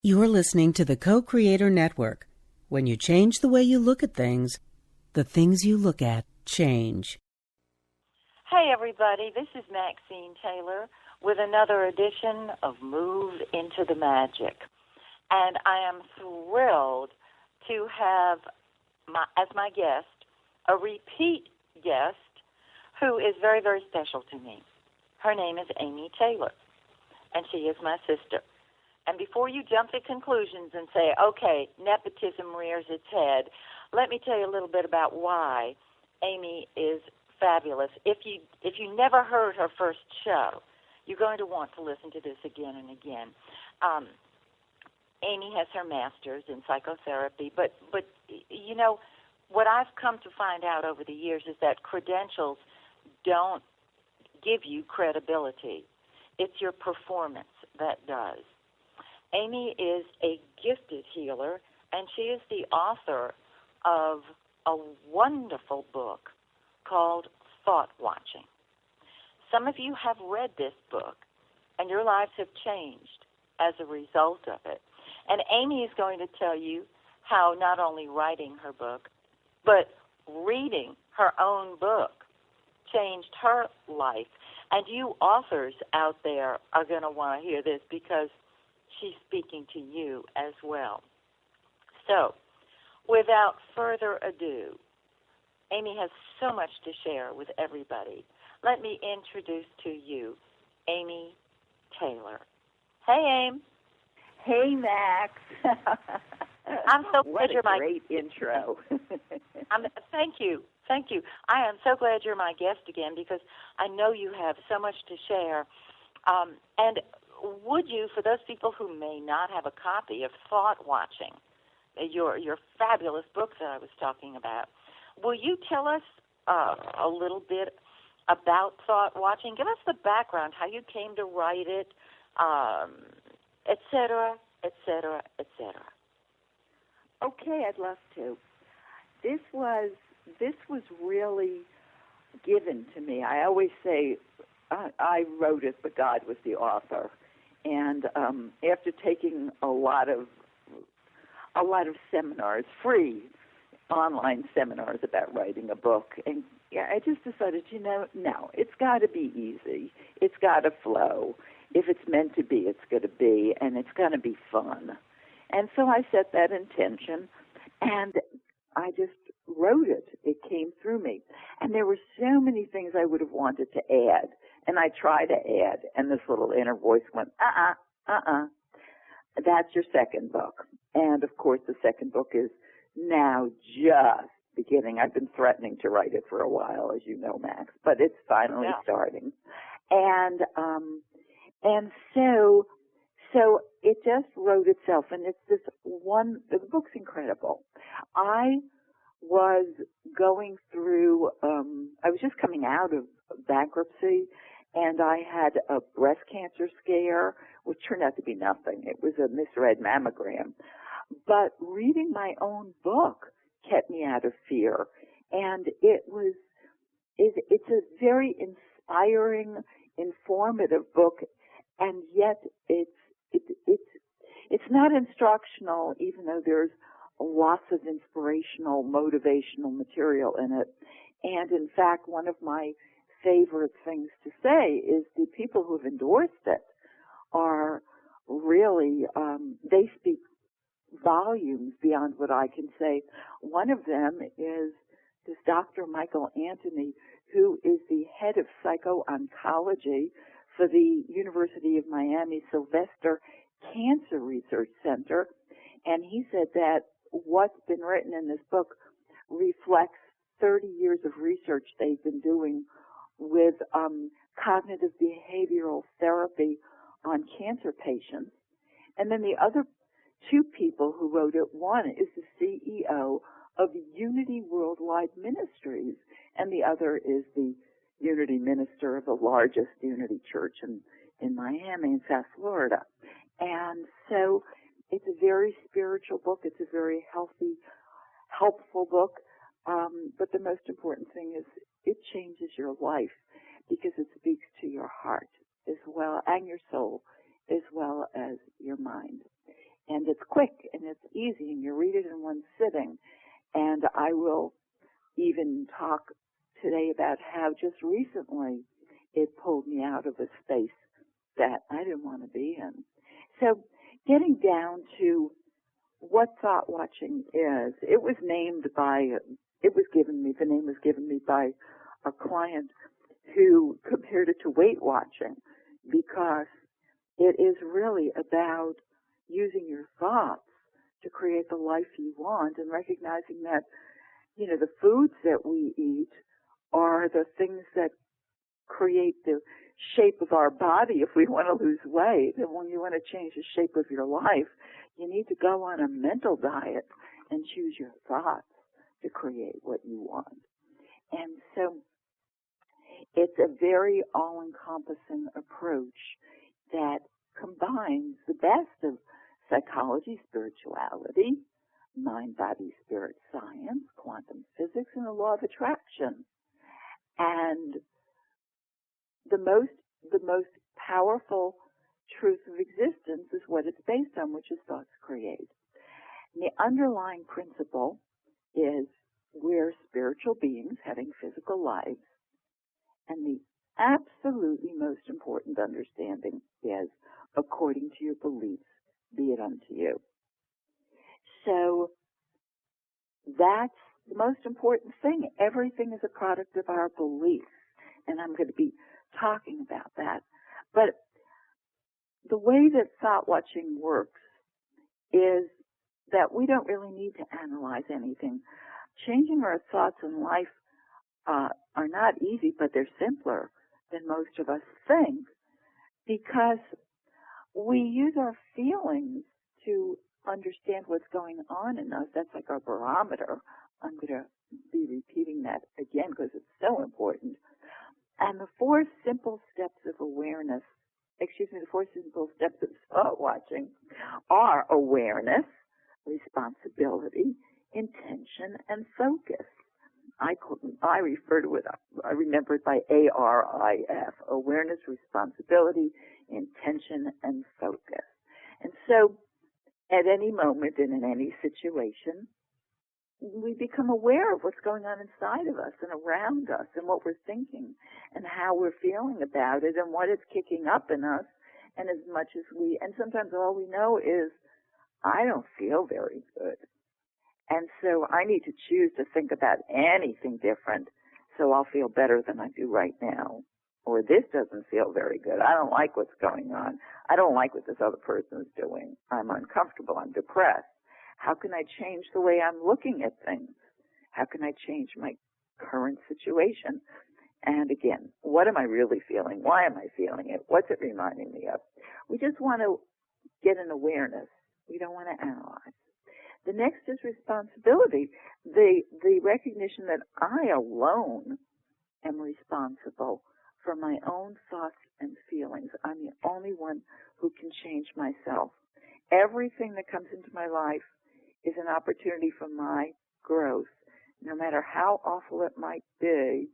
You're listening to the Co-Creator Network. When you change the way you look at things, the things you look at change. Hey, everybody. This is Maxine Taylor with another edition of Move into the Magic. And I am thrilled to have as my guest a repeat guest who is very, very special to me. Her name is Amy Taylor, and she is my sister. And before you jump to conclusions and say, okay, nepotism rears its head, let me tell you a little bit about why Amy is fabulous. If you never heard her first show, you're going to want to listen to this again and again. Amy has her master's in psychotherapy, but you know, what I've come to find out over the years is that credentials don't give you credibility. It's your performance that does. Amy is a gifted healer, and she is the author of a wonderful book called ThoughtWatching. Some of you have read this book, and your lives have changed as a result of it. And Amy is going to tell you how not only writing her book, but reading her own book changed her life. And you authors out there are going to want to hear this because she's speaking to you as well. So, without further ado, Amy has so much to share with everybody. Let me introduce to you Amy Taylor. Hey, Aim. Hey, Max. I'm so glad you're my great intro. Thank you. Thank you. I am so glad you're my guest again because I know you have so much to share. And would you, for those people who may not have a copy of ThoughtWatching, your fabulous book that I was talking about, will you tell us a little bit about ThoughtWatching? Give us the background, how you came to write it, et cetera, et cetera, et cetera. Okay, I'd love to. This was really given to me. I always say I wrote it, but God was the author. And after taking a lot of seminars, free online seminars about writing a book, and I just decided, no, it's got to be easy. It's got to flow. If it's meant to be, it's going to be, and it's going to be fun. And so I set that intention, and I just wrote it. It came through me. And there were so many things I would have wanted to add, and I tried to add, and this little inner voice went, that's your second book. And, of course, the second book is now just beginning. I've been threatening to write it for a while, as you know, Max, but it's finally starting. And so it just wrote itself, and it's this one, the book's incredible. I was going through, I was just coming out of bankruptcy, and I had a breast cancer scare, which turned out to be nothing. It was a misread mammogram. But reading my own book kept me out of fear, and it's a very inspiring, informative book, and yet it's not instructional, even though there's lots of inspirational, motivational material in it. And in fact, one of my favorite things to say is the people who have endorsed it are really, they speak volumes beyond what I can say. One of them is this Dr. Michael Anthony, who is the head of Psycho-oncology for the University of Miami Sylvester Cancer Research Center. And he said that what's been written in this book reflects 30 years of research they've been doing with cognitive behavioral therapy on cancer patients. And then the other two people who wrote it, one is the CEO of Unity Worldwide Ministries, and the other is the Unity minister of the largest Unity church in Miami, in South Florida. And so it's a very spiritual book. It's a very healthy, helpful book. But the most important thing is it changes your life because it speaks to your heart as well, and your soul, as well as your mind. And it's quick and it's easy and you read it in one sitting. And I will even talk today about how just recently it pulled me out of a space that I didn't want to be in. So getting down to what ThoughtWatching is, the name was given me by a client who compared it to Weight Watching, because it is really about using your thoughts to create the life you want, and recognizing that, the foods that we eat are the things that create the shape of our body if we want to lose weight. And when you want to change the shape of your life, you need to go on a mental diet and choose your thoughts to create what you want. And so it's a very all-encompassing approach that combines the best of psychology, spirituality, mind, body, spirit science, quantum physics, and the law of attraction. And the most powerful truth of existence is what it's based on, which is thoughts create. And the underlying principle is we're spiritual beings having physical lives, and the absolutely most important understanding is, according to your beliefs, be it unto you. So that's the most important thing. Everything is a product of our beliefs, and I'm going to be talking about that. But the way that ThoughtWatching works is that we don't really need to analyze anything. Changing our thoughts in life are not easy, but they're simpler than most of us think, because we use our feelings to understand what's going on in us. That's like our barometer. I'm going to be repeating that again because it's so important. And the four simple steps of ThoughtWatching are awareness, responsibility, intention, and focus. I refer to it, I remember it by ARIF, awareness, responsibility, intention, and focus. And so at any moment and in any situation, we become aware of what's going on inside of us and around us, and what we're thinking and how we're feeling about it and what is kicking up in us. And sometimes all we know is, I don't feel very good. And so I need to choose to think about anything different so I'll feel better than I do right now. Or this doesn't feel very good. I don't like what's going on. I don't like what this other person is doing. I'm uncomfortable. I'm depressed. How can I change the way I'm looking at things? How can I change my current situation? And again, what am I really feeling? Why am I feeling it? What's it reminding me of? We just want to get an awareness. We don't want to analyze. The next is responsibility, the recognition that I alone am responsible for my own thoughts and feelings. I'm the only one who can change myself. Everything that comes into my life is an opportunity for my growth. No matter how awful it might be,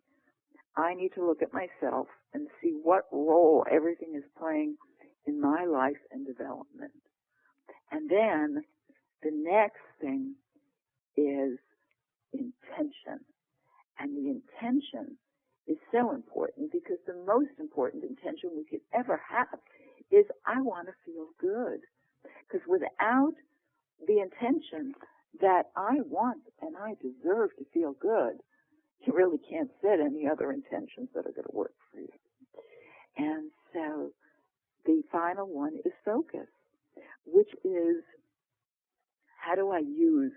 I need to look at myself and see what role everything is playing in my life and development. And then the next thing is intention. And the intention is so important, because the most important intention we could ever have is, I want to feel good. Because without the intention that I want and I deserve to feel good, you really can't set any other intentions that are going to work for you. And so the final one is focus, which is, how do I use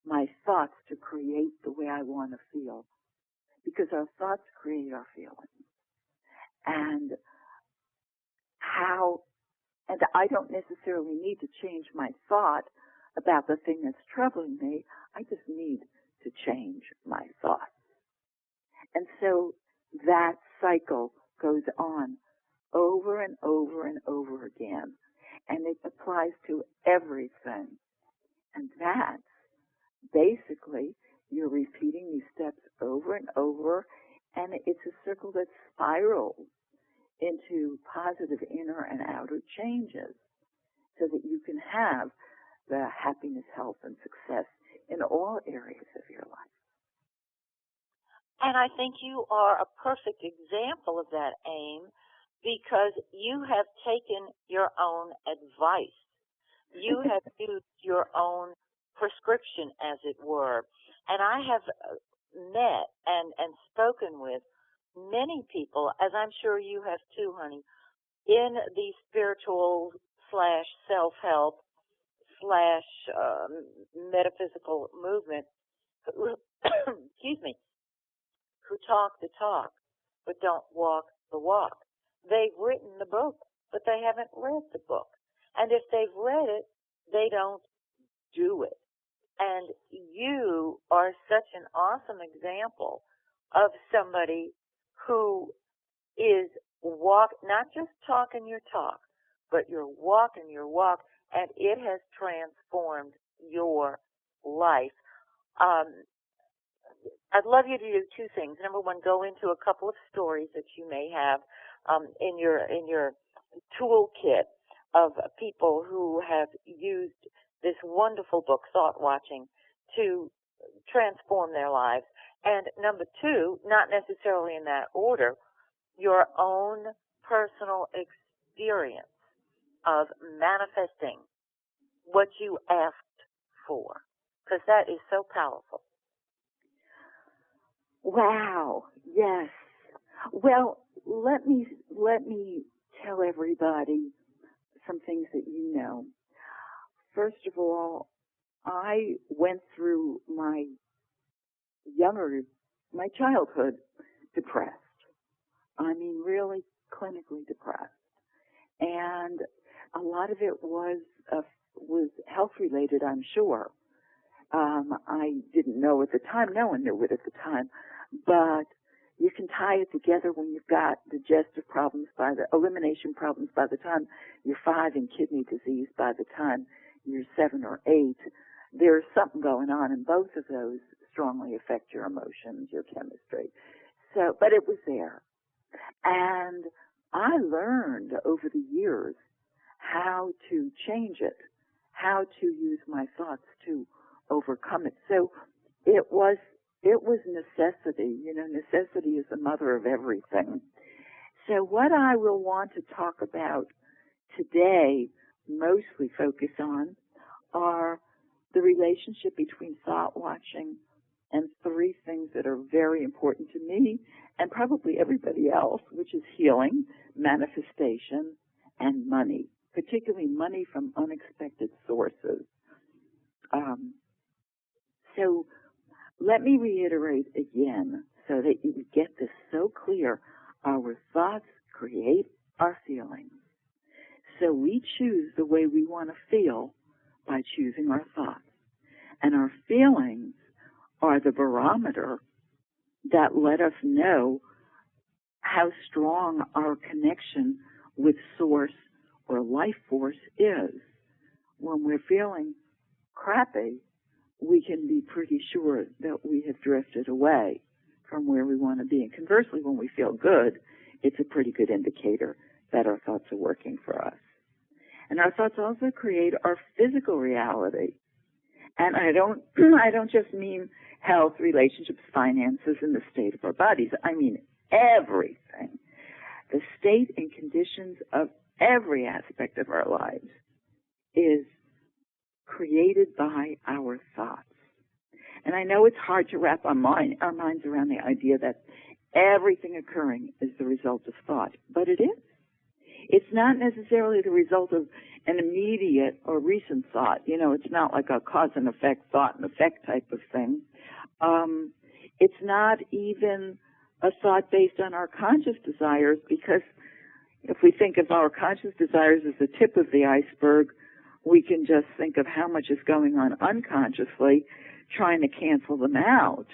my thoughts to create the way I want to feel? Because our thoughts create our feelings. And I don't necessarily need to change my thought about the thing that's troubling me. I just need to change my thoughts. And so that cycle goes on over and over and over again. And it applies to everything. And that's basically, you're repeating these steps over and over, and it's a circle that spirals into positive inner and outer changes. so that you can have the happiness, health, and success in all areas of your life. And I think you are a perfect example of that, AIM, because you have taken your own advice. You have used your own prescription, as it were. And I have met and spoken with many people, as I'm sure you have too, honey, in the spiritual / self-help / metaphysical movement, excuse me, who talk the talk but don't walk the walk. They've written the book, but they haven't read the book. And if they've read it, they don't do it. And you are such an awesome example of somebody who is not just talking your talk, but you're walking your walk, and it has transformed your life. I'd love you to do two things. Number one, go into a couple of stories that you may have in your toolkit of people who have used this wonderful book, ThoughtWatching, to transform their lives. And number two, not necessarily in that order, your own personal experience of manifesting what you asked for, because that is so powerful. Wow. Yes. Well, let me tell everybody some things that you know. First of all, I went through my childhood depressed. I mean, really clinically depressed. And a lot of it was health related, I'm sure. I didn't know at the time. No one knew it at the time. But you can tie it together when you've got digestive problems elimination problems by the time you're 5 and kidney disease by the time you're 7 or 8. There's something going on, and both of those strongly affect your emotions, your chemistry. So, but it was there. And I learned over the years how to change it, how to use my thoughts to overcome it. So it was necessity. You know, necessity is the mother of everything. So what I will want to talk about today, mostly focus on, are the relationship between thought watching and 3 things that are very important to me and probably everybody else, which is healing, manifestation, and money, particularly money from unexpected sources. So let me reiterate again so that you get this so clear. Our thoughts create our feelings. So we choose the way we want to feel by choosing our thoughts. And our feelings are the barometer that let us know how strong our connection with source or life force is. When we're feeling crappy, we can be pretty sure that we have drifted away from where we want to be. And conversely, when we feel good, it's a pretty good indicator that our thoughts are working for us. And our thoughts also create our physical reality. And I don't just mean health, relationships, finances, and the state of our bodies. I mean everything. The state and conditions of every aspect of our lives is created by our thoughts. And I know it's hard to wrap our minds around the idea that everything occurring is the result of thought, but it is. It's not necessarily the result of an immediate or recent thought. You know, it's not like a cause and effect, thought and effect type of thing. It's not even a thought based on our conscious desires, because if we think of our conscious desires as the tip of the iceberg, we can just think of how much is going on unconsciously, trying to cancel them out.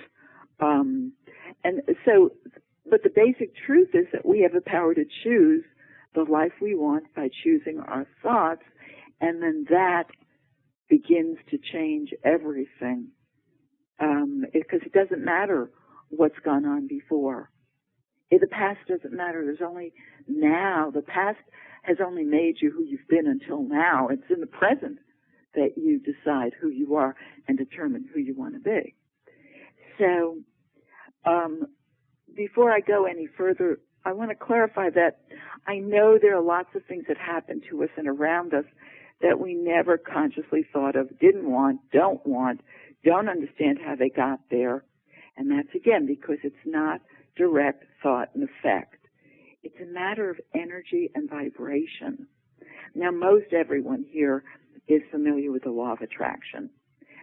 But the basic truth is that we have the power to choose the life we want by choosing our thoughts, and then that begins to change everything. Because it doesn't matter what's gone on before. The past doesn't matter. There's only now. The past has only made you who you've been until now. It's in the present that you decide who you are and determine who you want to be. So, before I go any further, I want to clarify that I know there are lots of things that happen to us and around us that we never consciously thought of, didn't want, don't understand how they got there. And that's, again, because it's not direct thought and effect. It's a matter of energy and vibration. Now, most everyone here is familiar with the law of attraction.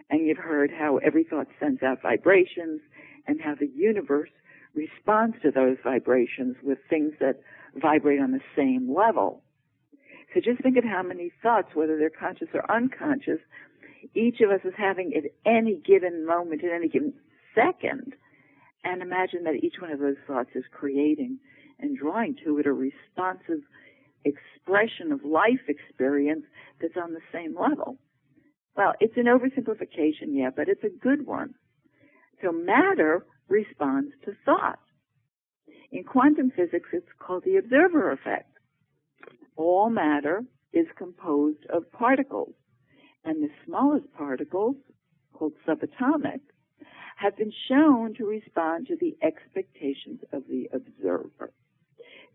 And you've heard how every thought sends out vibrations and how the universe responds to those vibrations with things that vibrate on the same level. So just think of how many thoughts, whether they're conscious or unconscious, each of us is having at any given moment, at any given second. And imagine that each one of those thoughts is creating and drawing to it a responsive expression of life experience that's on the same level. Well, it's an oversimplification, yeah, but it's a good one. So matter responds to thought. In quantum physics, it's called the observer effect. All matter is composed of particles, and the smallest particles, called subatomic, have been shown to respond to the expectations of the observer.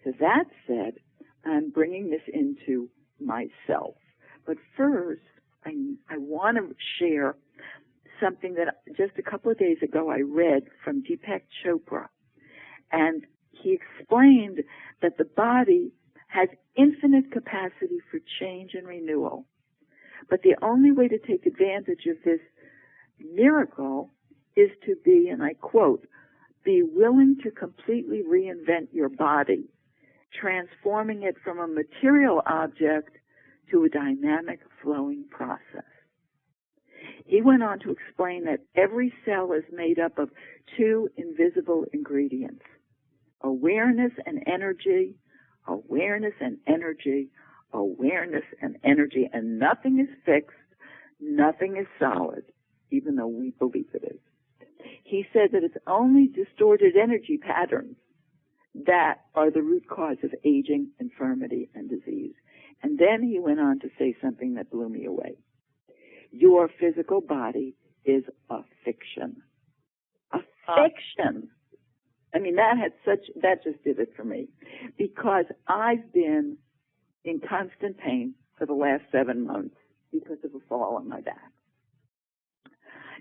So that said, I'm bringing this into myself. But first, I want to share something that just a couple of days ago I read from Deepak Chopra. And he explained that the body has infinite capacity for change and renewal. But the only way to take advantage of this miracle is to be, and I quote, be willing to completely reinvent your body, transforming it from a material object to a dynamic flowing process. He went on to explain that every cell is made up of two invisible ingredients, awareness and energy, awareness and energy, awareness and energy, and nothing is fixed, nothing is solid, even though we believe it is. He said that it's only distorted energy patterns that are the root cause of aging, infirmity, and disease. And then he went on to say something that blew me away. Your physical body is a fiction. A fiction. I mean, that just did it for me. Because I've been in constant pain for the last 7 months because of a fall on my back.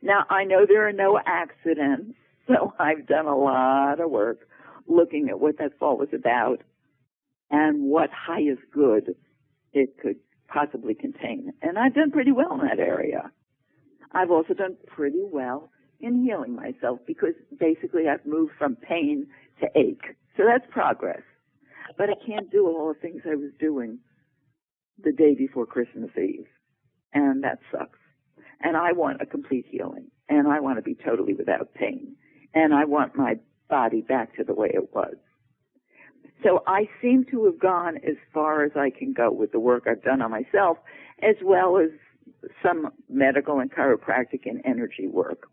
Now, I know there are no accidents, so I've done a lot of work looking at what that fall was about and what highest good it could possibly contain. And I've done pretty well in that area. I've also done pretty well in healing myself because basically I've moved from pain to ache. So that's progress. But I can't do all the things I was doing the day before Christmas Eve. And that sucks. And I want a complete healing. And I want to be totally without pain. And I want my body back to the way it was. So I seem to have gone as far as I can go with the work I've done on myself, as well as some medical and chiropractic and energy work.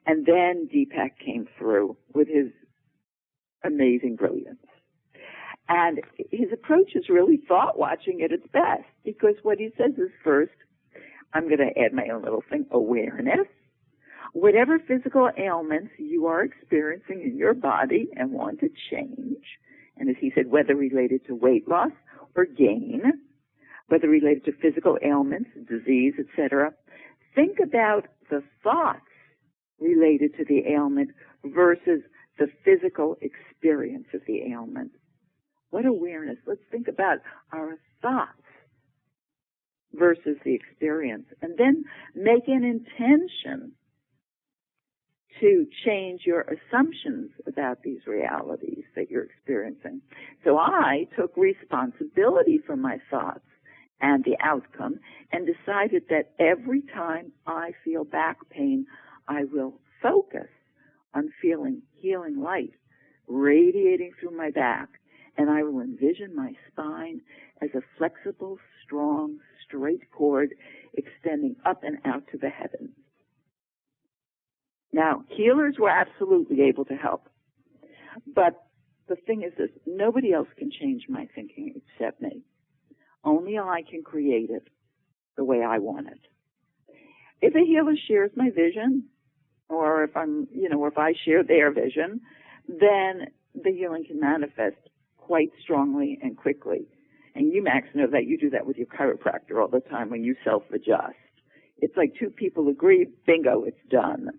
And then Deepak came through with his amazing brilliance. And his approach is really thought-watching at its best, because what he says is, first, I'm going to add my own little thing, awareness. Whatever physical ailments you are experiencing in your body and want to change, and as he said, whether related to weight loss or gain, whether related to physical ailments, disease, etc., think about the thoughts related to the ailment versus the physical experience of the ailment. What awareness? Let's think about our thoughts versus the experience. And then make an intention to change your assumptions about these realities that you're experiencing. So I took responsibility for my thoughts and the outcome and decided that every time I feel back pain, I will focus on feeling healing light radiating through my back, and I will envision my spine as a flexible, strong, straight cord extending up and out to the heavens. Now, healers were absolutely able to help, but the thing is this, nobody else can change my thinking except me. Only I can create it the way I want it. If a healer shares my vision, or if if I share their vision, then the healing can manifest quite strongly and quickly. And you, Max, know that you do that with your chiropractor all the time when you self-adjust. It's like two people agree, bingo, it's done.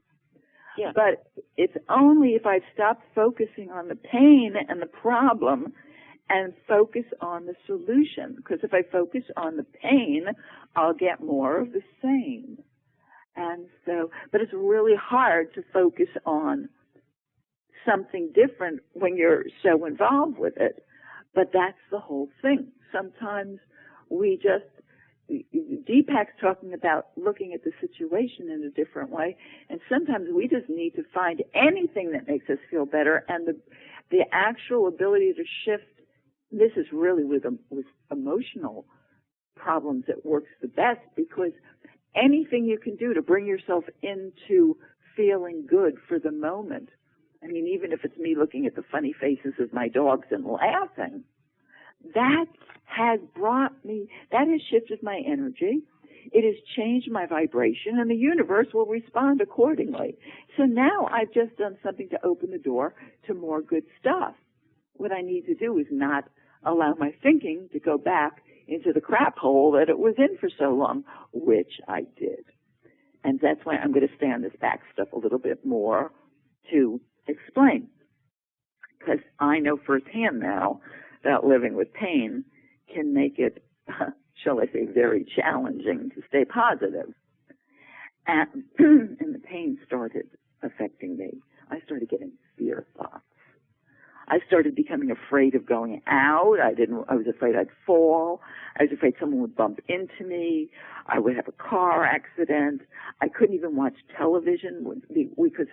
Yeah. But it's only if I stop focusing on the pain and the problem and focus on the solution. Because if I focus on the pain, I'll get more of the same. And so, but it's really hard to focus on something different when you're so involved with it. But that's the whole thing. Sometimes we just, Deepak's talking about looking at the situation in a different way, and sometimes we just need to find anything that makes us feel better, and the actual ability to shift. This is really with emotional problems it works the best, because anything you can do to bring yourself into feeling good for the moment. I mean, even if it's me looking at the funny faces of my dogs and laughing, that has shifted my energy. It has changed my vibration, and the universe will respond accordingly. So now I've just done something to open the door to more good stuff. What I need to do is not allow my thinking to go back into the crap hole that it was in for so long, which I did. And that's why I'm going to stay on this back stuff a little bit more to explain. Because I know firsthand now that living with pain can make it, shall I say, very challenging to stay positive. And the pain started affecting me. I started getting fear thoughts. I started becoming afraid of going out. I was afraid I'd fall. I was afraid someone would bump into me. I would have a car accident. I couldn't even watch television because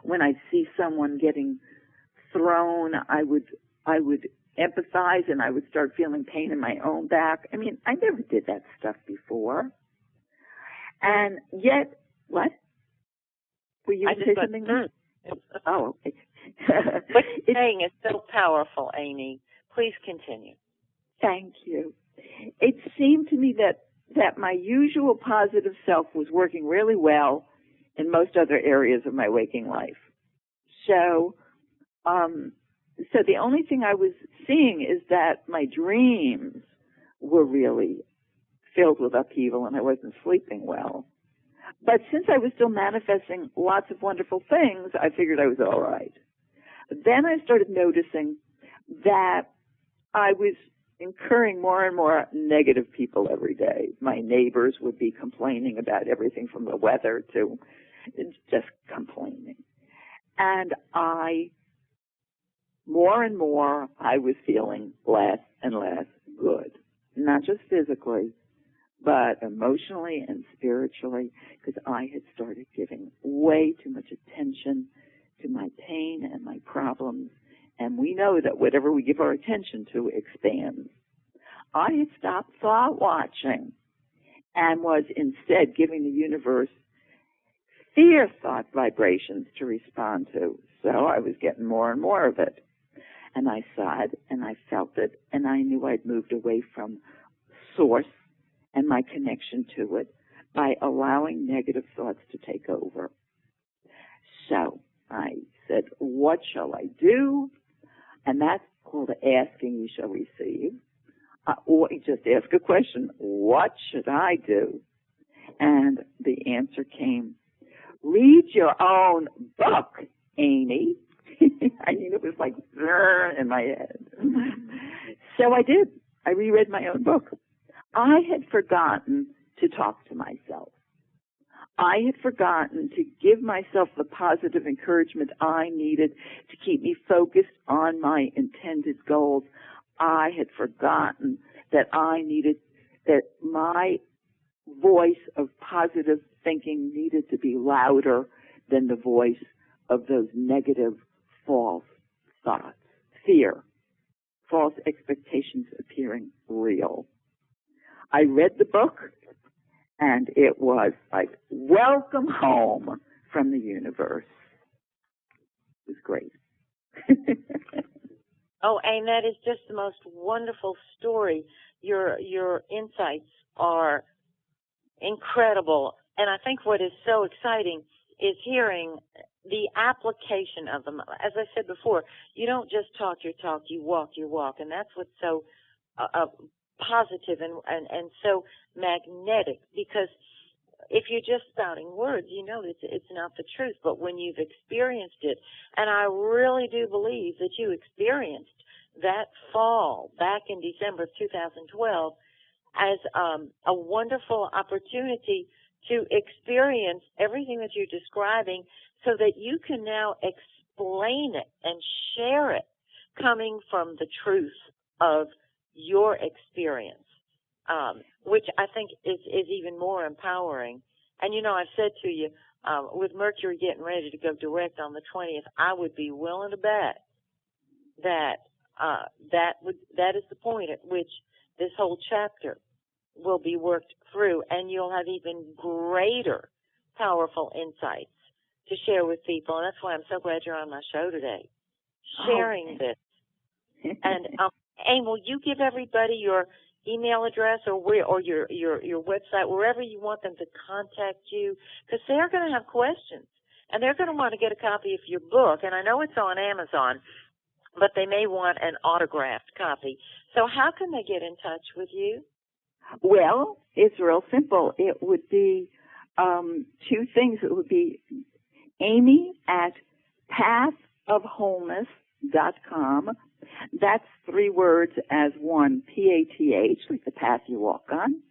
when I see someone getting thrown, I would empathize, and I would start feeling pain in my own back. I mean, I never did that stuff before. And yet, what? Were you saying something? Oh, okay. What you're saying is so powerful, Amy. Please continue. Thank you. It seemed to me that my usual positive self was working really well in most other areas of my waking life. So the only thing I was seeing is that my dreams were really filled with upheaval, and I wasn't sleeping well. But since I was still manifesting lots of wonderful things, I figured I was all right. Then I started noticing that I was incurring more and more negative people every day. My neighbors would be complaining about everything from the weather to just complaining. And more and more, I was feeling less and less good. Not just physically, but emotionally and spiritually, because I had started giving way too much attention to my pain and my problems. And we know that whatever we give our attention to expands. I had stopped thought watching and was instead giving the universe fear thought vibrations to respond to. So I was getting more and more of it. And I saw it, and I felt it, and I knew I'd moved away from source and my connection to it by allowing negative thoughts to take over. So I said, what shall I do? And that's called asking, you shall receive. Or just ask a question, what should I do? And the answer came, read your own book, Amy. I mean, it was like in my head. So I did. I reread my own book. I had forgotten to talk to myself. I had forgotten to give myself the positive encouragement I needed to keep me focused on my intended goals. I had forgotten that that my voice of positive thinking needed to be louder than the voice of those negative, false thoughts, fear, false expectations appearing real. I read the book, and it was like, welcome home from the universe. It was great. Oh, and that is just the most wonderful story. Your insights are incredible. And I think what is so exciting is hearing the application of them. As I said before, you don't just talk your talk, you walk your walk. And that's what's so positive and so magnetic, because if you're just spouting words, you know it's not the truth. But when you've experienced it, and I really do believe that you experienced that fall back in December of 2012 as a wonderful opportunity to experience everything that you're describing so that you can now explain it and share it coming from the truth of your experience, which I think is even more empowering. And, you know, I've said to you, with Mercury getting ready to go direct on the 20th, I would be willing to bet that that is the point at which this whole chapter will be worked through, and you'll have even greater powerful insights to share with people. And that's why I'm so glad you're on my show today, sharing this. And Amy, will you give everybody your email address or your website, wherever you want them to contact you? Because they're going to have questions, and they're going to want to get a copy of your book. And I know it's on Amazon, but they may want an autographed copy. So how can they get in touch with you? Well, it's real simple. It would be two things. It would be Amy at pathofwholeness.com. That's three words as one, P-A-T-H, like the path you walk on,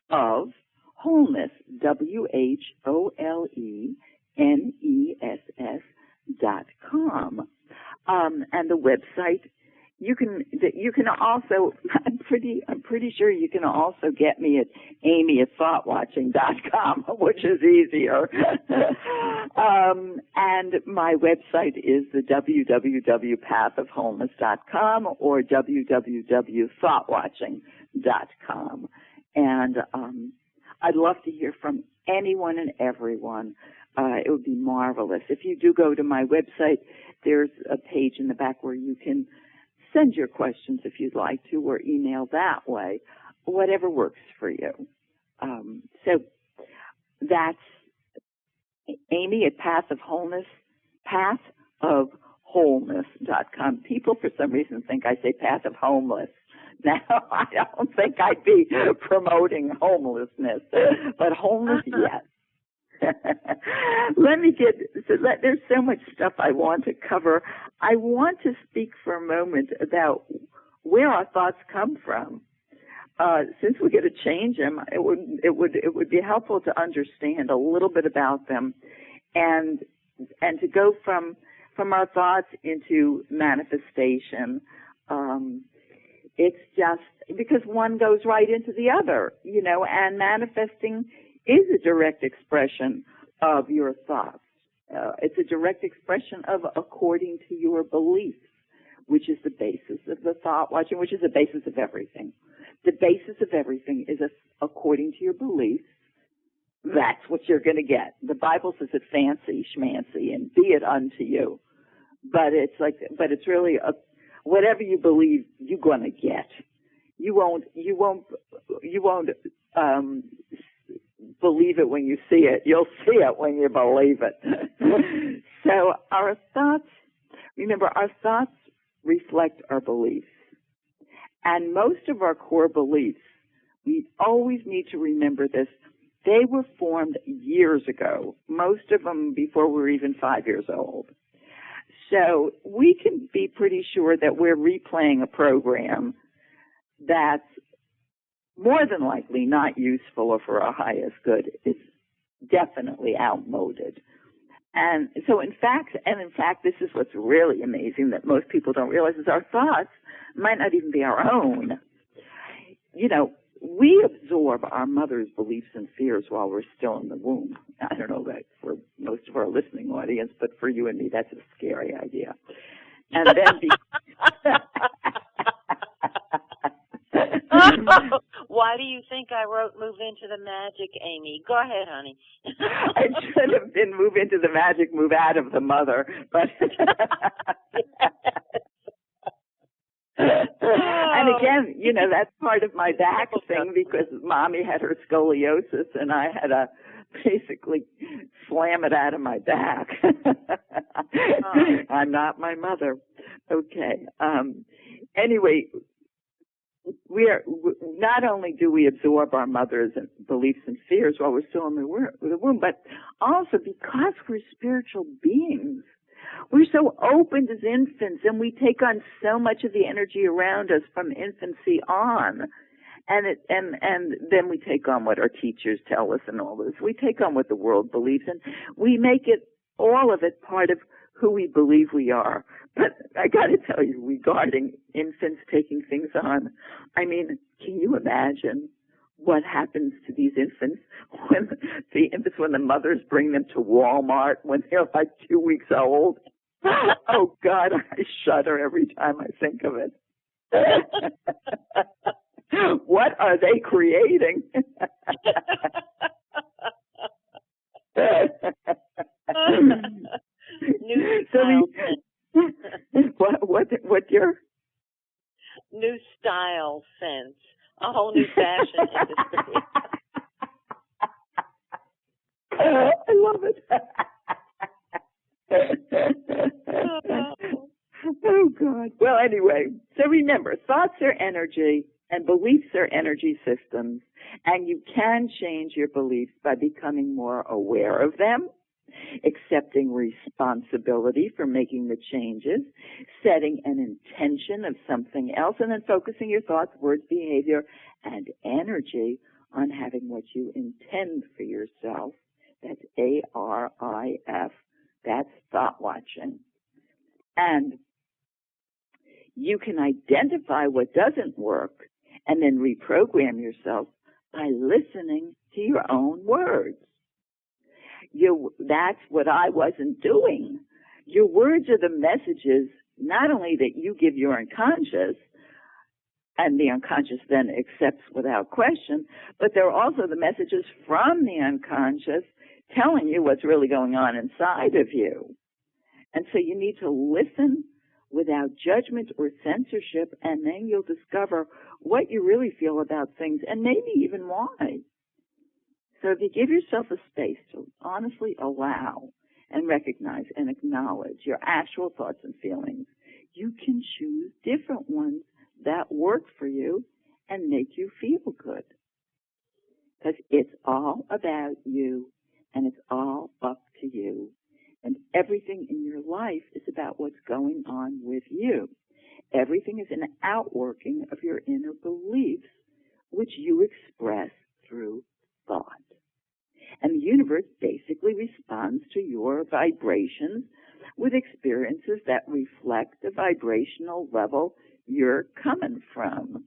of wholeness, WHOLENESS.com. And the website, you can also, I'm pretty sure you can also get me at amy@thoughtwatching.com, which is easier. And my website is the www.pathofwholeness.com or www.thoughtwatching.com. And I'd love to hear from anyone and everyone. It would be marvelous. If you do go to my website, there's a page in the back where you can send your questions if you'd like to, or email that way, whatever works for you. So that's Amy at pathofwholeness.com. People, for some reason, think I say path of homeless. Now, I don't think I'd be promoting homelessness, but wholeness, yes. There's so much stuff I want to cover. I want to speak for a moment about where our thoughts come from. Since we get to change them, it would be helpful to understand a little bit about them, and to go from our thoughts into manifestation. It's just because one goes right into the other, you know, and manifesting is a direct expression of your thoughts. It's a direct expression of according to your beliefs, which is the basis of the thought watching, which is the basis of everything. The basis of everything is according to your beliefs. That's what you're going to get. The Bible says it fancy schmancy and be it unto you, but it's really whatever you believe, you're going to get. You won't believe it when you see it. You'll see it when you believe it. So our thoughts reflect our beliefs. And most of our core beliefs, we always need to remember this, they were formed years ago, most of them before we were even 5 years old. So we can be pretty sure that we're replaying a program that's more than likely not useful or for our highest good. It's definitely outmoded. And so in fact, this is what's really amazing that most people don't realize is our thoughts might not even be our own. You know, we absorb our mother's beliefs and fears while we're still in the womb. I don't know that for most of our listening audience, but for you and me, that's a scary idea. And then why do you think I wrote Move Into the Magic, Amy? Go ahead, honey. It should have been Move Into the Magic, Move Out of the Mother. But And again, you know, that's part of my back thing because Mommy had her scoliosis and I had to basically slam it out of my back. I'm not my mother. Okay. Anyway, we are not only do we absorb our mother's beliefs and fears while we're still in the womb, but also because we're spiritual beings, we're so open as infants, and we take on so much of the energy around us from infancy on, and then we take on what our teachers tell us and all this. We take on what the world believes, and we make it, all of it, part of who we believe we are. But I got to tell you, regarding infants taking things on, I mean, can you imagine what happens to these infants when the mothers bring them to Walmart when they're like 2 weeks old? Oh God, I shudder every time I think of it. What are they creating? New style. What your new style sense? A whole new fashion industry. I love it. Oh God. Well, anyway, so remember, thoughts are energy and beliefs are energy systems, and you can change your beliefs by becoming more aware of them, accepting responsibility for making the changes, setting an intention of something else, and then focusing your thoughts, words, behavior, and energy on having what you intend for yourself. That's ARIF. That's ThoughtWatching. And you can identify what doesn't work and then reprogram yourself by listening to your own words. That's what I wasn't doing. Your words are the messages not only that you give your unconscious, and the unconscious then accepts without question, but they're also the messages from the unconscious telling you what's really going on inside of you. And so you need to listen without judgment or censorship, and then you'll discover what you really feel about things and maybe even why. So if you give yourself a space to honestly allow and recognize and acknowledge your actual thoughts and feelings, you can choose different ones that work for you and make you feel good. Because it's all about you, and it's all up to you. And everything in your life is about what's going on with you. Everything is an outworking of your inner beliefs, which you express through thought. And the universe basically responds to your vibrations with experiences that reflect the vibrational level you're coming from.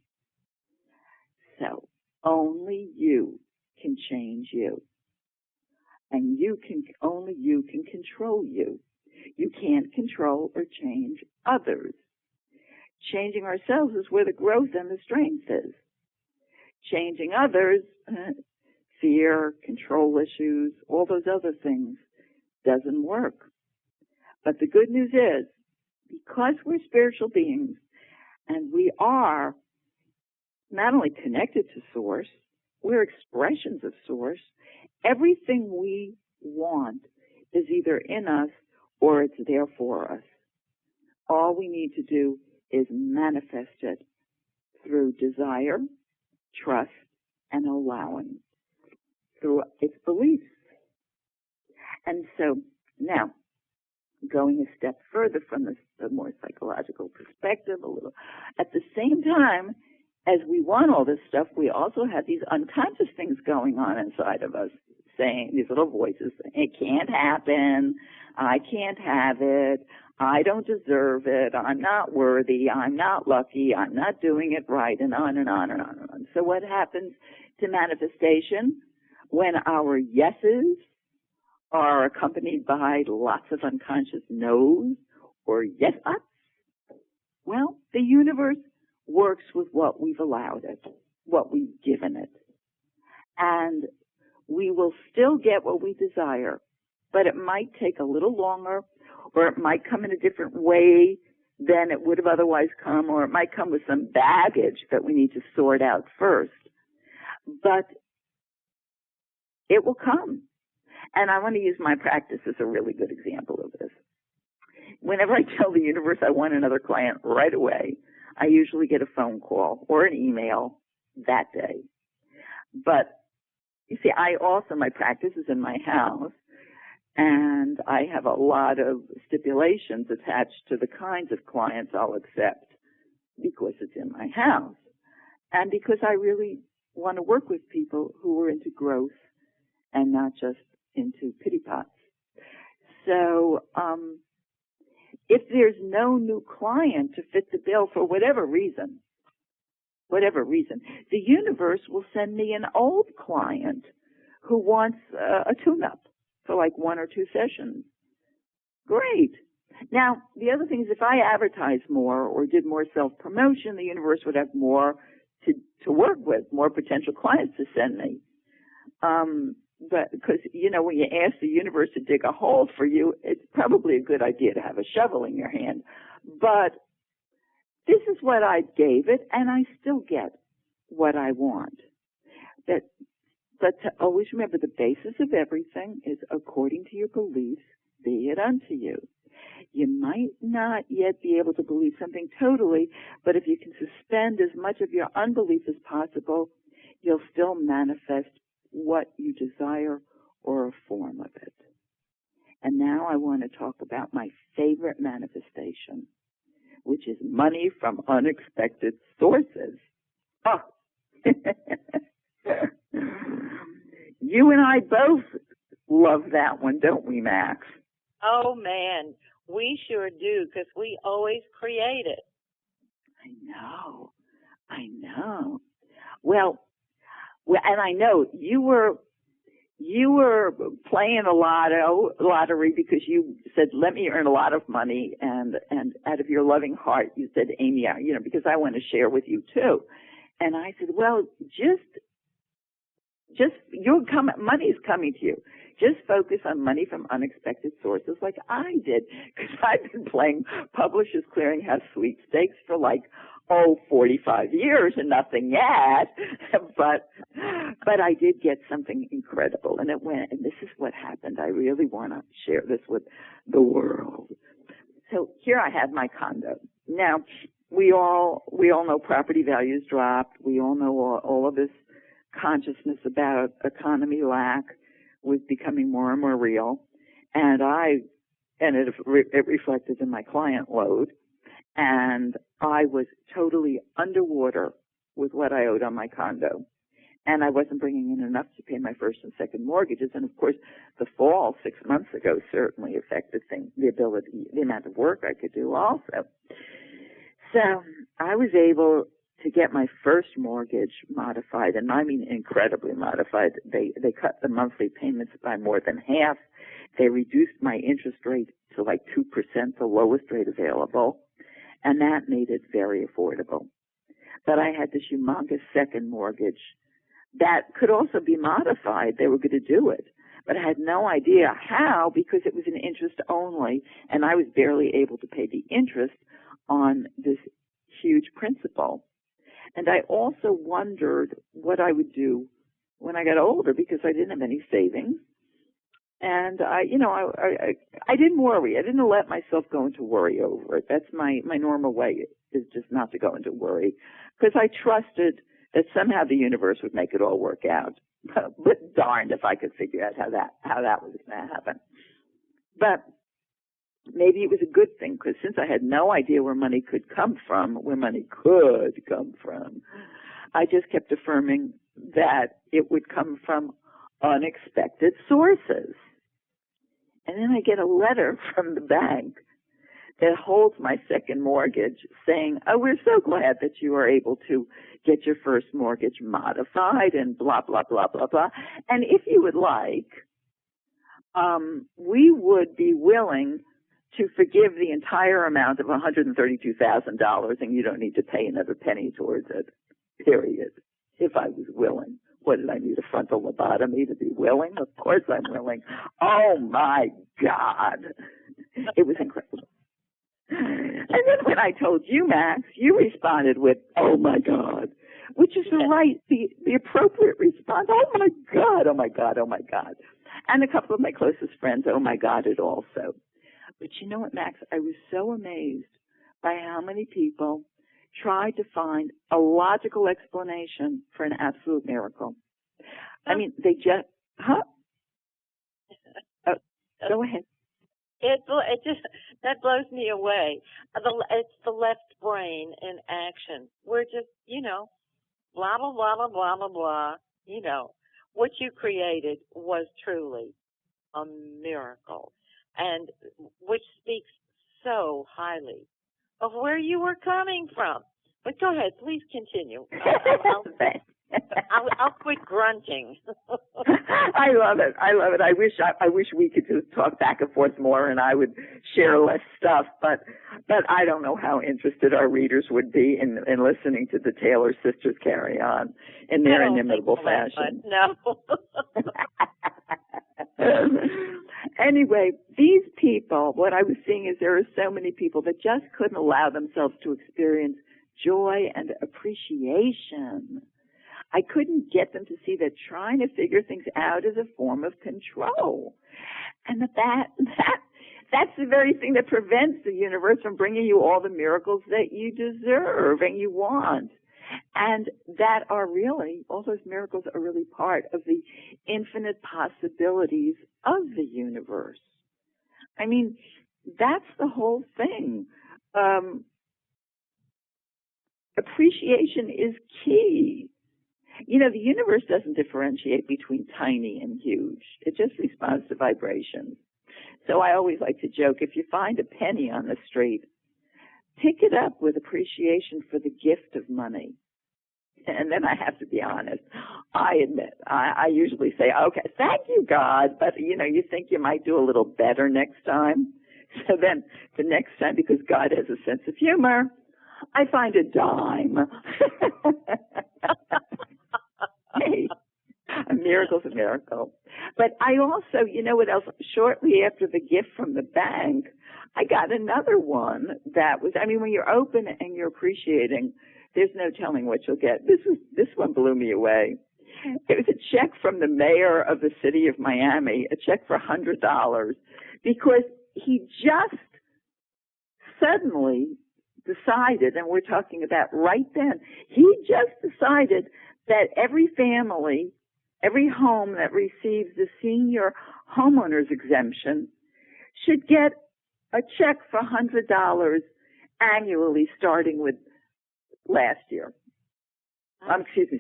So only you can change you. And only you can control you. You can't control or change others. Changing ourselves is where the growth and the strength is. Changing others, fear, control issues, all those other things, doesn't work. But the good news is, because we're spiritual beings, and we are not only connected to Source, we're expressions of Source. Everything we want is either in us or it's there for us. All we need to do is manifest it through desire, trust, and allowing, through its beliefs. And so now, going a step further from the more psychological perspective a little, at the same time as we want all this stuff, we also have these unconscious things going on inside of us, saying, these little voices saying, it can't happen, I can't have it, I don't deserve it, I'm not worthy, I'm not lucky, I'm not doing it right, and on and on and on and on. So what happens to manifestation when our yeses are accompanied by lots of unconscious no's or yes-ups? Well, the universe works with what we've allowed it, what we've given it. And we will still get what we desire, but it might take a little longer, or it might come in a different way than it would have otherwise come, or it might come with some baggage that we need to sort out first. But it will come. And I want to use my practice as a really good example of this. Whenever I tell the universe I want another client right away, I usually get a phone call or an email that day. But you see, my practice is in my house, and I have a lot of stipulations attached to the kinds of clients I'll accept because it's in my house. And because I really want to work with people who are into growth and not just into pity pots. So, if there's no new client to fit the bill for whatever reason, the universe will send me an old client who wants a tune-up for like 1 or 2 sessions. Great. Now, the other thing is if I advertise more or did more self-promotion, the universe would have more to work with, more potential clients to send me. But because, when you ask the universe to dig a hole for you, it's probably a good idea to have a shovel in your hand. But this is what I gave it, and I still get what I want. But to always remember the basis of everything is according to your beliefs, be it unto you. You might not yet be able to believe something totally, but if you can suspend as much of your unbelief as possible, you'll still manifest what you desire or a form of it. And now I want to talk about my favorite manifestation, which is money from unexpected sources. Oh. You and I both love that one, don't we, Max? Oh, man, we sure do, because we always create it. I know. Well, and I know you were playing a lottery because you said, let me earn a lot of money, and out of your loving heart, you said, Amy, because I want to share with you too. And I said, well, just money is coming to you. Just focus on money from unexpected sources like I did, because I've been playing Publishers Clearinghouse sweepstakes for 45 years and nothing yet. But I did get something incredible, and it went, and this is what happened. I really want to share this with the world. So here I have my condo. Now, we all know property values dropped. We all know all of this consciousness about economy lack was becoming more and more real, and it reflected in my client load, and I was totally underwater with what I owed on my condo, and I wasn't bringing in enough to pay my first and second mortgages, and of course the fall 6 months ago certainly affected the amount of work I could do also. So I was able to get my first mortgage modified, and I mean incredibly modified. They cut the monthly payments by more than half. They reduced my interest rate to 2%, the lowest rate available, and that made it very affordable. But I had this humongous second mortgage that could also be modified. They were going to do it, but I had no idea how, because it was an interest only, and I was barely able to pay the interest on this huge principal. And I also wondered what I would do when I got older, because I didn't have any savings. And I didn't worry. I didn't let myself go into worry over it. That's my normal way, is just not to go into worry, because I trusted that somehow the universe would make it all work out. But darned if I could figure out how that was going to happen. But maybe it was a good thing, because since I had no idea where money could come from, I just kept affirming that it would come from unexpected sources. And then I get a letter from the bank that holds my second mortgage saying, oh, we're so glad that you are able to get your first mortgage modified and blah, blah, blah, blah, blah. And if you would like, we would be willing to forgive the entire amount of $132,000, and you don't need to pay another penny towards it, period, if I was willing. What, did I need a frontal lobotomy to be willing? Of course I'm willing. Oh, my God. It was incredible. And then when I told you, Max, you responded with, "Oh my God," which is the appropriate response. "Oh my God, oh my God, oh my God." And a couple of my closest friends, "Oh my God," it also. But you know what, Max? I was so amazed by how many people tried to find a logical explanation for an absolute miracle. I mean, they just, go ahead. It just, that blows me away. It's the left brain in action. We're just, blah, blah, blah, blah, blah, blah, blah. What you created was truly a miracle, and which speaks so highly of where you were coming from. But go ahead, please continue. I'll quit grunting. I love it. I wish we could just talk back and forth more, and I would share less stuff. But I don't know how interested our readers would be in listening to the Taylor sisters carry on in their inimitable fashion. No. Anyway, these people, what I was seeing is there are so many people that just couldn't allow themselves to experience joy and appreciation. I couldn't get them to see that trying to figure things out is a form of control. And that's the very thing that prevents the universe from bringing you all the miracles that you deserve and you want. And that are really, all those miracles are really part of the infinite possibilities of the universe. I mean, that's the whole thing. Appreciation is key. The universe doesn't differentiate between tiny and huge. It just responds to vibrations. So I always like to joke, if you find a penny on the street, pick it up with appreciation for the gift of money. And then I have to be honest. I admit, I usually say, okay, thank you, God, but, you think you might do a little better next time. So then the next time, because God has a sense of humor, I find a dime. Hey, a miracle's a miracle. But I also, what else? Shortly after the gift from the bank, I got another one that was, when you're open and you're appreciating, there's no telling what you'll get. This one blew me away. It was a check from the mayor of the city of Miami, a check for $100, because he just suddenly decided, and we're talking about right then, he just decided that every family, every home that receives the senior homeowners exemption should get a check for $100 annually starting with last year.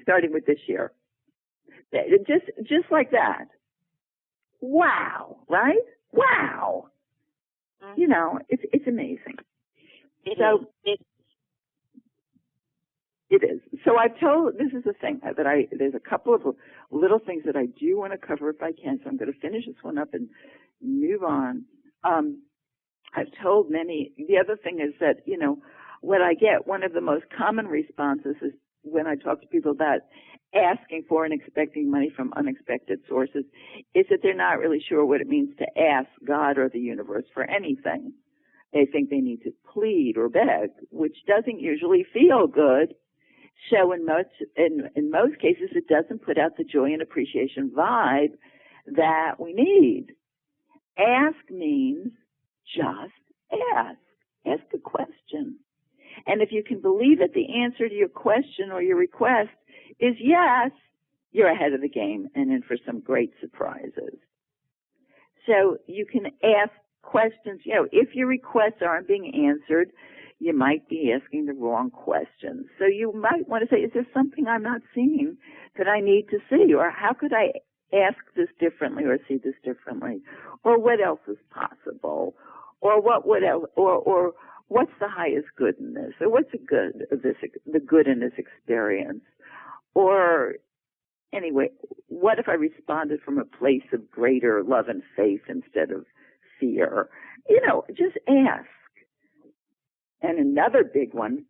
Starting with this year. Just like that. Wow, right? Wow. It's amazing. It is. So I've told, this is the thing that there's a couple of little things that I do want to cover if I can, so I'm going to finish this one up and move on. I've told many, the other thing is that, what I get, one of the most common responses is when I talk to people about asking for and expecting money from unexpected sources, is that they're not really sure what it means to ask God or the universe for anything. They think they need to plead or beg, which doesn't usually feel good. So in most cases, it doesn't put out the joy and appreciation vibe that we need. Ask means just ask. Ask a question. And if you can believe that the answer to your question or your request is yes, you're ahead of the game and in for some great surprises. So you can ask questions. If your requests aren't being answered, you might be asking the wrong questions. So you might want to say, is there something I'm not seeing that I need to see? Or how could I ask this differently or see this differently? Or what else is possible? Or what else? Or what's the highest good in this? Or what's the good in this experience? Or anyway, what if I responded from a place of greater love and faith instead of fear? Just ask. And another big one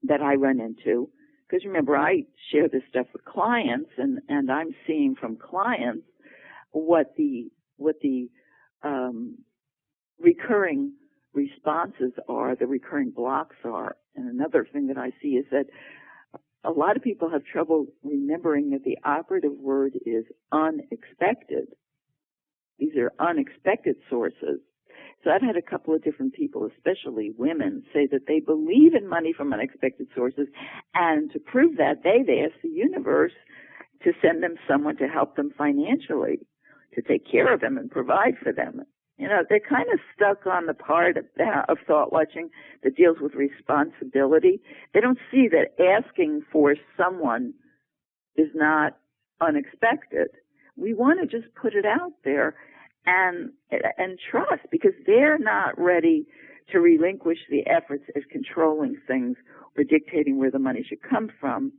that I run into, because remember, I share this stuff with clients, and I'm seeing from clients what the recurring responses are, the recurring blocks are. And another thing that I see is that a lot of people have trouble remembering that the operative word is unexpected. These are unexpected sources. So I've had a couple of different people, especially women, say that they believe in money from unexpected sources, and to prove that, they've asked the universe to send them someone to help them financially, to take care of them and provide for them. You know, they're kind of stuck on the part of thought watching that deals with responsibility. They don't see that asking for someone is not unexpected. We want to just put it out there and trust, because they're not ready to relinquish the efforts of controlling things or dictating where the money should come from.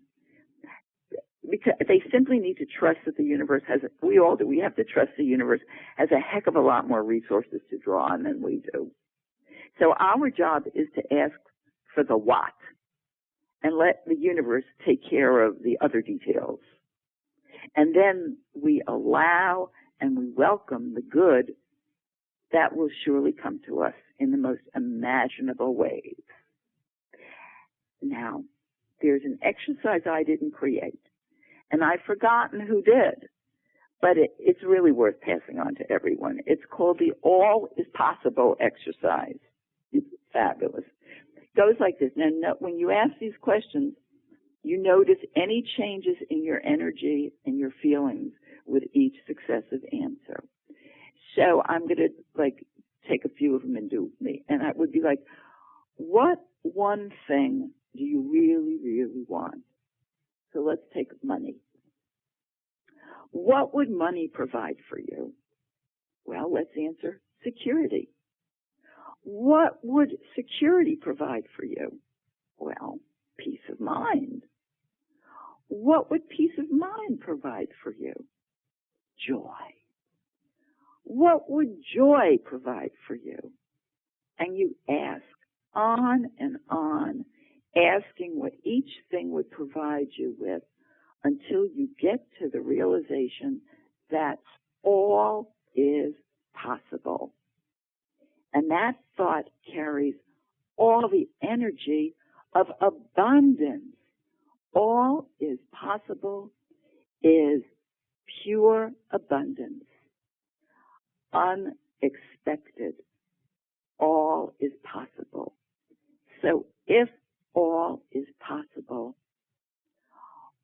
Because they simply need to trust that the universe has, we all do, we have to trust the universe has a heck of a lot more resources to draw on than we do. So our job is to ask for the what and let the universe take care of the other details. And then we allow and we welcome the good that will surely come to us in the most imaginable ways. Now, there's an exercise I didn't create, and I've forgotten who did, but it's really worth passing on to everyone. It's called the All is Possible exercise. It's fabulous. It goes like this. Now, when you ask these questions, you notice any changes in your energy and your feelings with each successive answer. So I'm going to take a few of them and do me. And I would be like, what one thing do you really, really want? So let's take money. What would money provide for you? Well, let's answer security. What would security provide for you? Well, peace of mind. What would peace of mind provide for you? Joy. What would joy provide for you? And you ask on and on, asking what each thing would provide you with until you get to the realization that all is possible. And that thought carries all the energy of abundance. All is possible is pure abundance. Unexpected. All is possible. So if all is possible,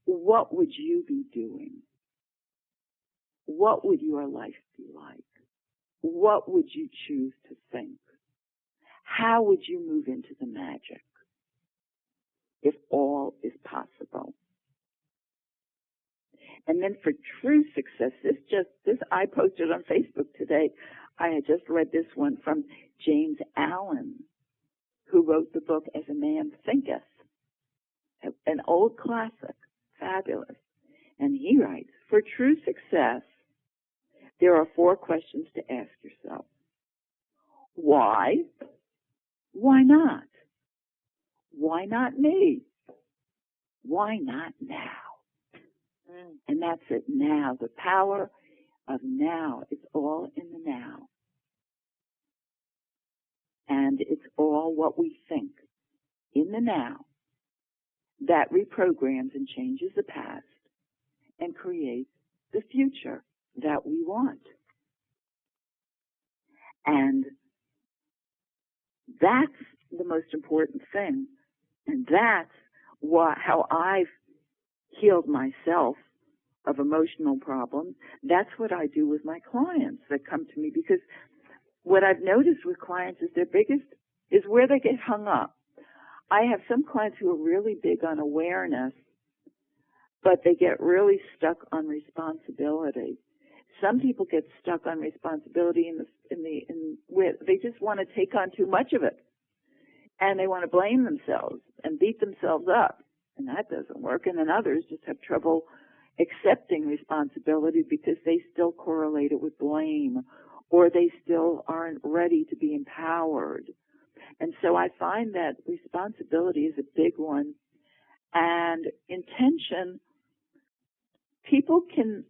what would you be doing? What would your life be like? What would you choose to think? How would you move into the magic if all is possible? And then for true success, this I posted on Facebook today. I had just read this one from James Allen, who wrote the book As a Man Thinketh, an old classic, fabulous. And he writes, for true success, there are 4 questions to ask yourself. Why? Why not? Why not me? Why not now? And that's it, now. The power of now. It's all in the now. And it's all what we think in the now that reprograms and changes the past and creates the future that we want. And that's the most important thing. And that's how I've healed myself of emotional problems. That's what I do with my clients that come to me, because what I've noticed with clients is their biggest is where they get hung up. I have some clients who are really big on awareness, but they get really stuck on responsibility. Some people get stuck on responsibility where they just want to take on too much of it, and they want to blame themselves and beat themselves up, and that doesn't work. And then others just have trouble accepting responsibility because they still correlate it with blame, or they still aren't ready to be empowered. And so I find that responsibility is a big one. And intention, people can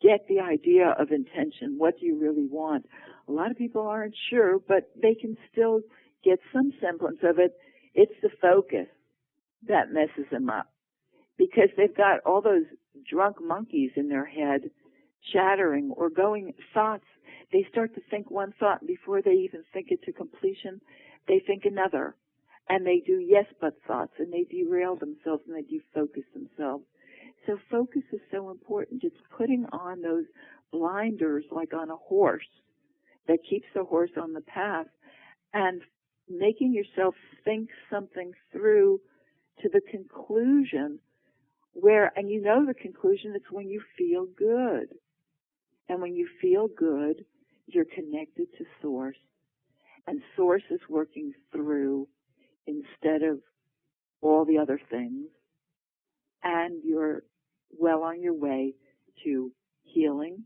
get the idea of intention. What do you really want? A lot of people aren't sure, but they can still get some semblance of it. It's the focus that messes them up, because they've got all those drunk monkeys in their head chattering or going thoughts. They start to think one thought, and before they even think it to completion, they think another. And they do yes but thoughts, and they derail themselves, and they defocus themselves. So focus is so important. It's putting on those blinders like on a horse that keeps the horse on the path, and making yourself think something through to the conclusion where, and you know the conclusion, it's when you feel good. And when you feel good, you're connected to Source. And Source is working through instead of all the other things. And you're well on your way to healing,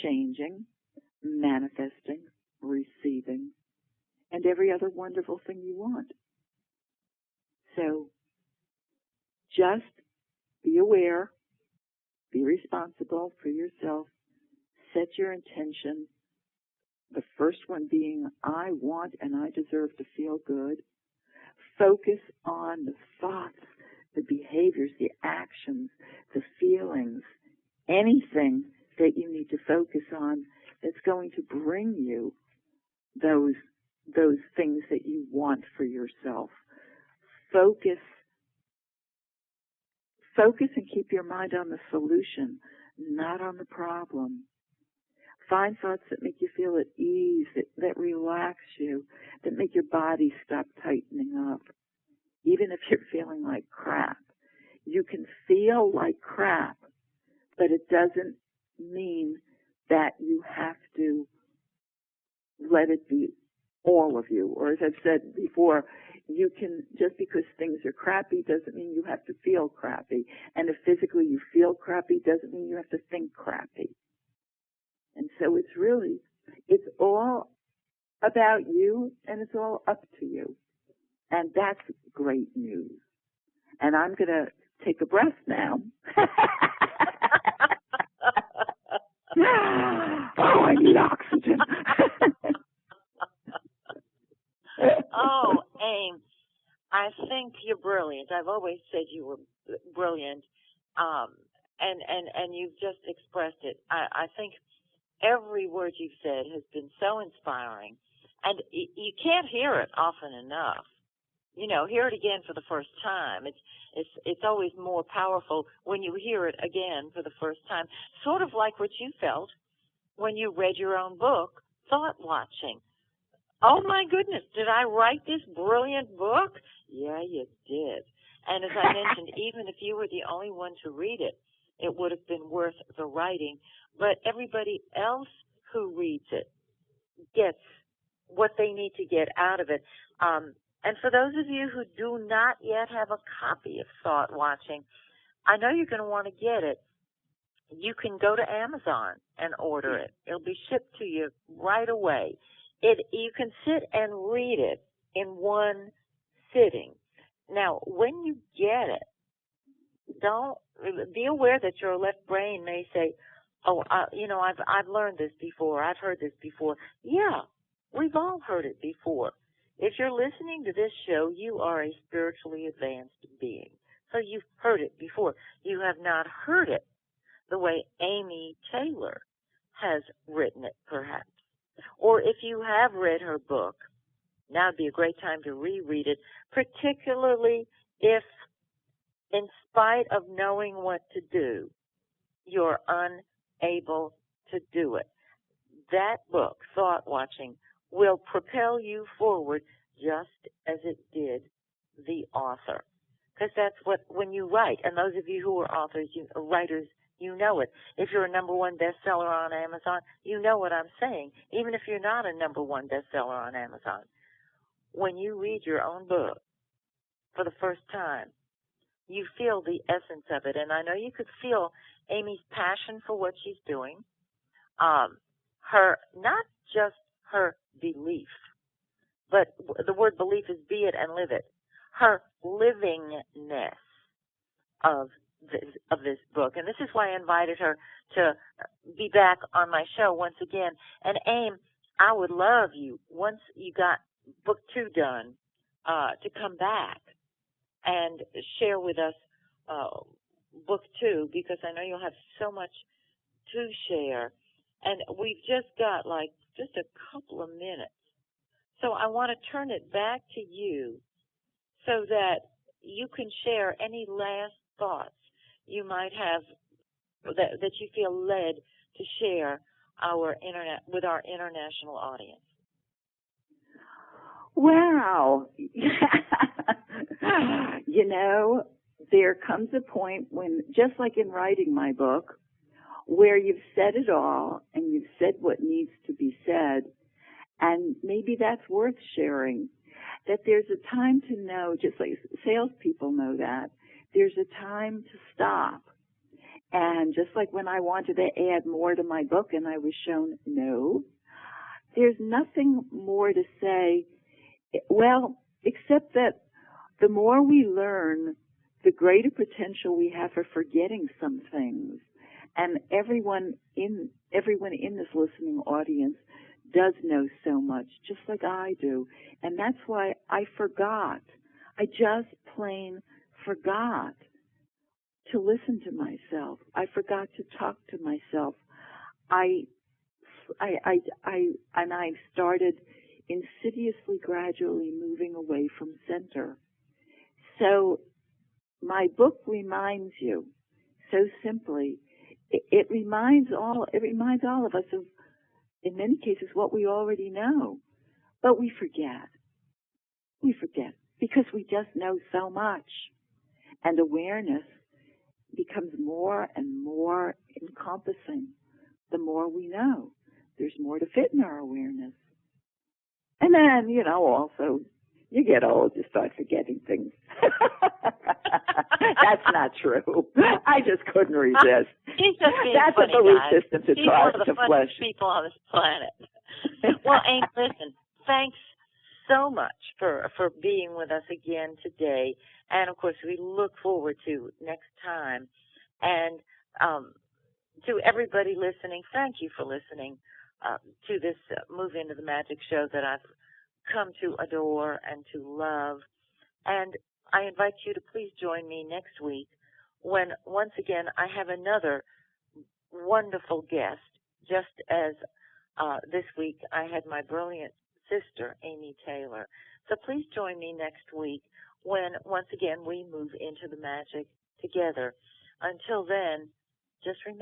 changing, manifesting, receiving, and every other wonderful thing you want. So just be aware, be responsible for yourself, set your intention, the first one being I want and I deserve to feel good. Focus on the thoughts, the behaviors, the actions, the feelings, anything that you need to focus on that's going to bring you those things that you want for yourself. Focus and keep your mind on the solution, not on the problem. Find thoughts that make you feel at ease, that relax you, that make your body stop tightening up. Even if you're feeling like crap, you can feel like crap, but it doesn't mean that you have to let it be all of you. Or as I've said before, you can, just because things are crappy doesn't mean you have to feel crappy. And if physically you feel crappy doesn't mean you have to think crappy. And so it's all about you, and it's all up to you. And that's great news. And I'm going to take a breath now. Oh, I need oxygen. Oh, Aim, I think you're brilliant. I've always said you were brilliant, and you've just expressed it. I think every word you've said has been so inspiring, and you can't hear it often enough. You know, hear it again for the first time. It's always more powerful when you hear it again for the first time. Sort of like what you felt when you read your own book, ThoughtWatching. Oh my goodness, did I write this brilliant book? Yeah, you did. And as I mentioned, even if you were the only one to read it, it would have been worth the writing. But everybody else who reads it gets what they need to get out of it. And for those of you who do not yet have a copy of ThoughtWatching, I know you're going to want to get it. You can go to Amazon and order it. It'll be shipped to you right away. You can sit and read it in one sitting. Now, when you get it, don't be aware that your left brain may say, "Oh, I've learned this before. I've heard this before." Yeah, we've all heard it before. If you're listening to this show, you are a spiritually advanced being. So you've heard it before. You have not heard it the way Amy Taylor has written it, perhaps. Or if you have read her book, now would be a great time to reread it, particularly if, in spite of knowing what to do, you're unable to do it. That book, ThoughtWatching, will propel you forward just as it did the author. Because that's when you write, and those of you who are authors, writers, you know it. If you're a #1 bestseller on Amazon, you know what I'm saying, even if you're not a #1 bestseller on Amazon. When you read your own book for the first time, you feel the essence of it. And I know you could feel Amy's passion for what she's doing, not just her belief, but the word belief is be it and live it, her livingness of this book. And this is why I invited her to be back on my show once again. And AIM, I would love you, once you got book 2 done, to come back and share with us book 2, because I know you'll have so much to share. And we've just got just a couple of minutes. So I want to turn it back to you so that you can share any last thoughts you might have that you feel led to share with our international audience. Wow. There comes a point when, just like in writing my book, where you've said it all and you've said what needs to be said, and maybe that's worth sharing, that there's a time to know, just like salespeople know that, there's a time to stop. And just like when I wanted to add more to my book and I was shown no, there's nothing more to say, well, except that the more we learn, the greater potential we have for forgetting some things. And everyone in this listening audience does know so much, just like I do. And that's why I forgot. I just plain forgot to listen to myself. I forgot to talk to myself. I started insidiously, gradually moving away from center. So my book reminds you so simply. It reminds all of us of, in many cases, what we already know. But we forget. We forget because we just know so much. And awareness becomes more and more encompassing the more we know. There's more to fit in our awareness. And then, also, you get old, you start forgetting things. That's not true. I just couldn't resist. She's just being That's funny, a belief guys. system to She's try one of the to flesh. funniest people on this planet. Well, Amy, listen, thanks so much for being with us again today. And, of course, we look forward to next time. And to everybody listening, thank you for listening to this Move Into the Magic show that I've come to adore and to love. And I invite you to please join me next week when, once again, I have another wonderful guest, just as this week I had my brilliant sister, Amy Taylor. So please join me next week when, once again, we move into the magic together. Until then, just remember,